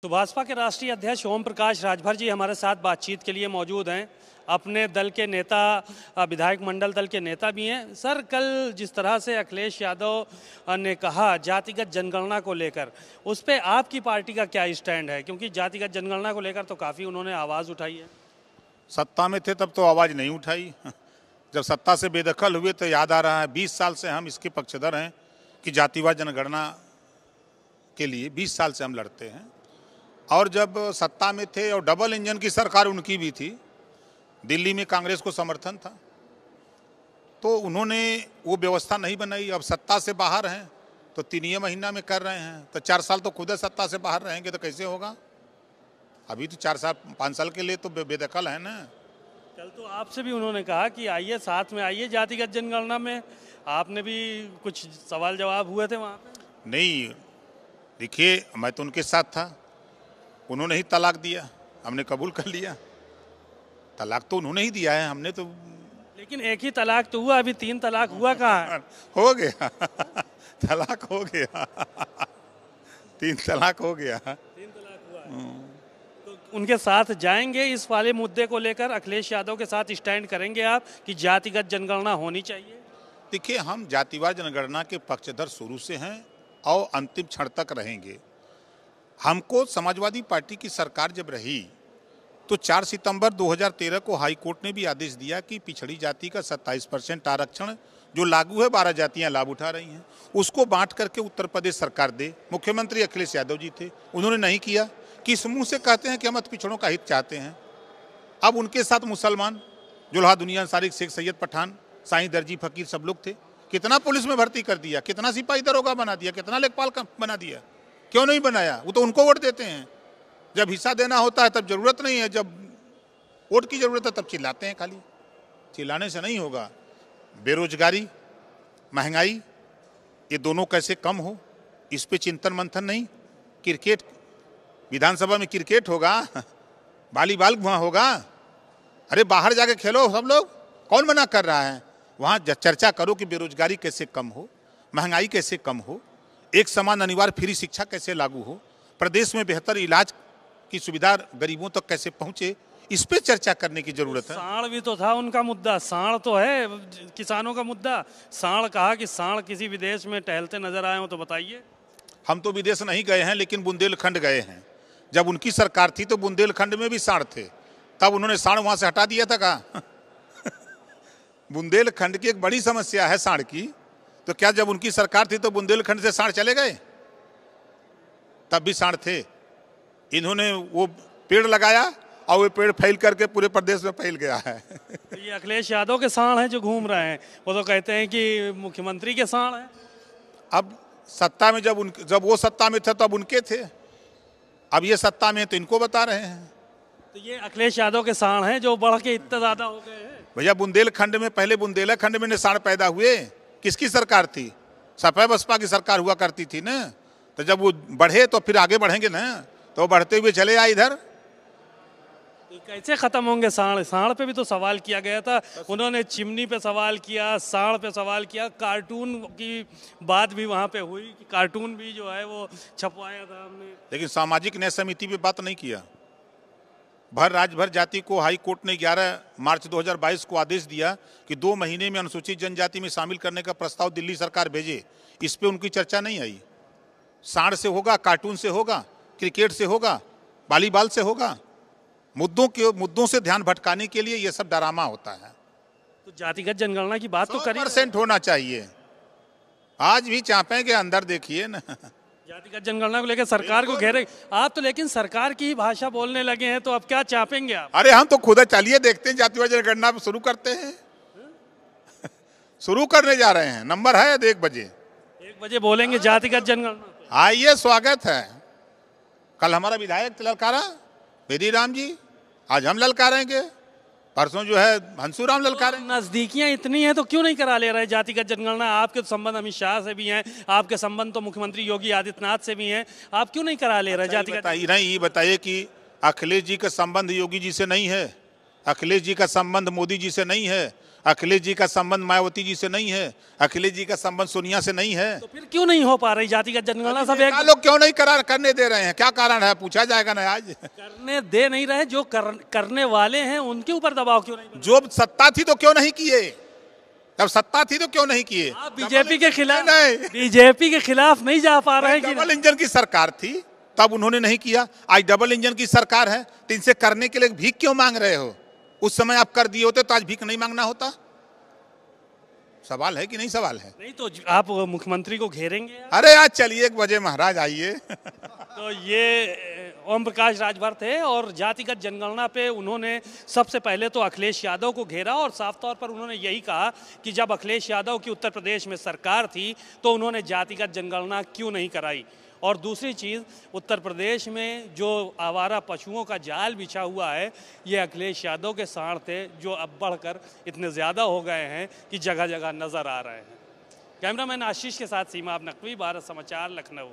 तो भाजपा के राष्ट्रीय अध्यक्ष ओम प्रकाश राजभर जी हमारे साथ बातचीत के लिए मौजूद हैं। अपने दल के नेता, विधायक मंडल दल के नेता भी हैं। सर, कल जिस तरह से अखिलेश यादव ने कहा जातिगत जनगणना को लेकर, उस पर आपकी पार्टी का क्या स्टैंड है? क्योंकि जातिगत जनगणना को लेकर तो काफ़ी उन्होंने आवाज़ उठाई है। सत्ता में थे तब तो आवाज़ नहीं उठाई। जब सत्ता से बेदखल हुए तो याद आ रहा है 20 साल से हम इसके पक्षधर हैं कि जातिवाद जनगणना के लिए 20 साल से हम लड़ते हैं। और जब सत्ता में थे और डबल इंजन की सरकार उनकी भी थी, दिल्ली में कांग्रेस को समर्थन था, तो उन्होंने वो व्यवस्था नहीं बनाई। अब सत्ता से बाहर हैं तो 3 महीना में कर रहे हैं, तो 4 साल तो खुद सत्ता से बाहर रहेंगे तो कैसे होगा? अभी तो 4 साल 5 साल के लिए तो बेदखल है ना। कल तो आपसे भी उन्होंने कहा कि आइए, साथ में आइए जातिगत जनगणना में। आपने भी कुछ सवाल जवाब हुए थे वहाँ पे? नहीं, देखिए, मैं तो उनके साथ था। उन्होंने ही तलाक दिया, हमने कबूल कर लिया। तलाक तो उन्होंने ही दिया है, हमने तो। लेकिन एक ही तलाक तो हुआ, अभी 3 तलाक हुआ कहाँ है? हो गया। तलाक हो गया। 3 तलाक हो गया। 3 तलाक हुआ है। तो उनके साथ जाएंगे इस वाले मुद्दे को लेकर? अखिलेश यादव के साथ स्टैंड करेंगे आप कि जातिगत जनगणना होनी चाहिए? देखिए, हम जातिवाद जनगणना के पक्षधर शुरू से हैं और अंतिम क्षण तक रहेंगे। हमको समाजवादी पार्टी की सरकार जब रही तो 4 सितंबर 2013 को हाई कोर्ट ने भी आदेश दिया कि पिछड़ी जाति का 27% आरक्षण जो लागू है, 12 जातियां लाभ उठा रही हैं, उसको बांट करके उत्तर प्रदेश सरकार दे। मुख्यमंत्री अखिलेश यादव जी थे, उन्होंने नहीं किया। किस मुंह से कहते हैं कि हम पिछड़ों का हित चाहते हैं? अब उनके साथ मुसलमान, जुल्हा दुनिया अंसारी, शेख सैयद पठान, साईं दर्जी फकीर सब लोग थे। कितना पुलिस में भर्ती कर दिया, कितना सिपाही दरोगा बना दिया, कितना लेखपाल बना दिया। क्यों नहीं बनाया? वो तो उनको वोट देते हैं। जब हिस्सा देना होता है तब जरूरत नहीं है, जब वोट की जरूरत है तब चिल्लाते हैं। खाली चिल्लाने से नहीं होगा। बेरोजगारी, महंगाई, ये दोनों कैसे कम हो, इस पे चिंतन मंथन नहीं। क्रिकेट, विधानसभा में क्रिकेट होगा, वॉलीबॉल वहाँ होगा। अरे बाहर जाके खेलो सब लोग, कौन मना कर रहा है? वहाँ चर्चा करो कि बेरोजगारी कैसे कम हो, महंगाई कैसे कम हो, एक समान अनिवार्य फ्री शिक्षा कैसे लागू हो, प्रदेश में बेहतर इलाज की सुविधा गरीबों तक कैसे पहुंचे, इस पे चर्चा करने की जरूरत है। साढ़ भी तो था उनका मुद्दा, साढ़ तो है किसानों का मुद्दा। साढ़ कहा कि साढ़ किसी विदेश में टहलते नजर आए हो तो बताइए। हम तो विदेश नहीं गए हैं, लेकिन बुंदेलखंड गए हैं। जब उनकी सरकार थी तो बुंदेलखंड में भी साढ़ थे, तब उन्होंने साढ़ वहां से हटा दिया था। कहा बुंदेलखंड की एक बड़ी समस्या है साढ़ की, तो क्या जब उनकी सरकार थी तो बुंदेलखंड से साढ़ चले गए? तब भी साढ़ थे। इन्होंने वो पेड़ लगाया और वो पेड़ फैल करके पूरे प्रदेश में फैल गया है। तो ये अखिलेश यादव के साढ़ हैं जो घूम रहे हैं, वो तो कहते हैं कि मुख्यमंत्री के साढ़ हैं। अब सत्ता में जब वो सत्ता में थे तब उनके थे, अब ये सत्ता में तो इनको बता रहे हैं। तो ये अखिलेश यादव के साढ़ हैं जो बढ़ के इतना ज्यादा हो गए हैं। भैया, बुंदेलखंड में पहले बुंदेलखंड में साढ़ पैदा हुए, किसकी सरकार थी? सपा बसपा की सरकार हुआ करती थी ना। तो जब वो बढ़े तो फिर आगे बढ़ेंगे ना, तो वो बढ़ते हुए चले आए इधर। कैसे खत्म होंगे साढ़? साढ़ पे भी तो सवाल किया गया था, उन्होंने चिमनी पे सवाल किया, साढ़ पे सवाल किया, कार्टून की बात भी वहाँ पे हुई कि कार्टून भी जो है वो छपवाया था हमने। लेकिन सामाजिक न्याय समिति पे बात नहीं किया। भर राज्यभर जाति को हाई कोर्ट ने 11 मार्च 2022 को आदेश दिया कि 2 महीने में अनुसूचित जनजाति में शामिल करने का प्रस्ताव दिल्ली सरकार भेजे। इस पे उनकी चर्चा नहीं आई। साढ़ से होगा, कार्टून से होगा, क्रिकेट से होगा, वॉलीबॉल से होगा। मुद्दों से ध्यान भटकाने के लिए ये सब ड्रामा होता है। तो जातिगत जनगणना की बात तो करिए। 100% होना चाहिए। आज भी चापेंगे अंदर, देखिए ना। जातिगत जनगणना को लेकर सरकार को घेरे आप तो, लेकिन सरकार की ही भाषा बोलने लगे हैं, तो अब क्या चापेंगे आप? अरे हम तो खुद चलिए देखते हैं, जातिवाद जनगणना शुरू करते हैं। शुरू करने जा रहे हैं, नंबर है 1 बजे। 1 बजे बोलेंगे जातिगत जनगणना। आइए, स्वागत है। कल हमारा विधायक ललकारा बेदी राम जी, आज हम ललकारेंगे, परसों जो है हंसूराम ललकारेंगे। नजदीकियां इतनी हैं तो क्यों नहीं करा ले रहे जातिगत जनगणना? आपके तो संबंध अमित शाह से भी हैं, आपके संबंध तो मुख्यमंत्री योगी आदित्यनाथ से भी हैं, आप क्यों नहीं करा ले रहे जातिगत? नहीं, ये बताइए कि अखिलेश जी का संबंध योगी जी से नहीं है, अखिलेश जी का संबंध मोदी जी से नहीं है, अखिलेश जी का संबंध मायावती जी से नहीं है, अखिलेश जी का संबंध सोनिया से नहीं है। तो फिर क्यों नहीं हो पा रही जातिगत जनगणना? सब एक लोग क्यों नहीं करने दे रहे हैं? क्या कारण है? पूछा जाएगा ना आज। करने दे नहीं रहे, जो करने वाले हैं उनके ऊपर दबाव क्यों नहीं? जो सत्ता थी तो क्यों नहीं किए? जब सत्ता थी तो क्यों नहीं किए? आप बीजेपी के खिलाफ नहीं, बीजेपी के खिलाफ नहीं जा पा रहे हैं कि डबल इंजन की सरकार थी तब उन्होंने नहीं किया। आज डबल इंजन की सरकार है तो इनसे करने के लिए भीख क्यों मांग रहे हो? उस समय आप कर दिए होते तो आज भीख नहीं मांगना होता। सवाल है कि नहीं? सवाल है। नहीं तो आप मुख्यमंत्री को घेरेंगे? अरे आज चलिए 1 बजे महाराज आइए। तो ये ओम प्रकाश राजभर थे और जातिगत जनगणना पे उन्होंने सबसे पहले तो अखिलेश यादव को घेरा और साफ तौर पर उन्होंने यही कहा कि जब अखिलेश यादव की उत्तर प्रदेश में सरकार थी तो उन्होंने जातिगत जनगणना क्यों नहीं कराई। और दूसरी चीज़, उत्तर प्रदेश में जो आवारा पशुओं का जाल बिछा हुआ है ये अखिलेश यादव के साड़ थे, जो अब बढ़कर इतने ज़्यादा हो गए हैं कि जगह जगह नज़र आ रहे हैं। कैमरामैन आशीष के साथ सीमा नकवी, भारत समाचार, लखनऊ।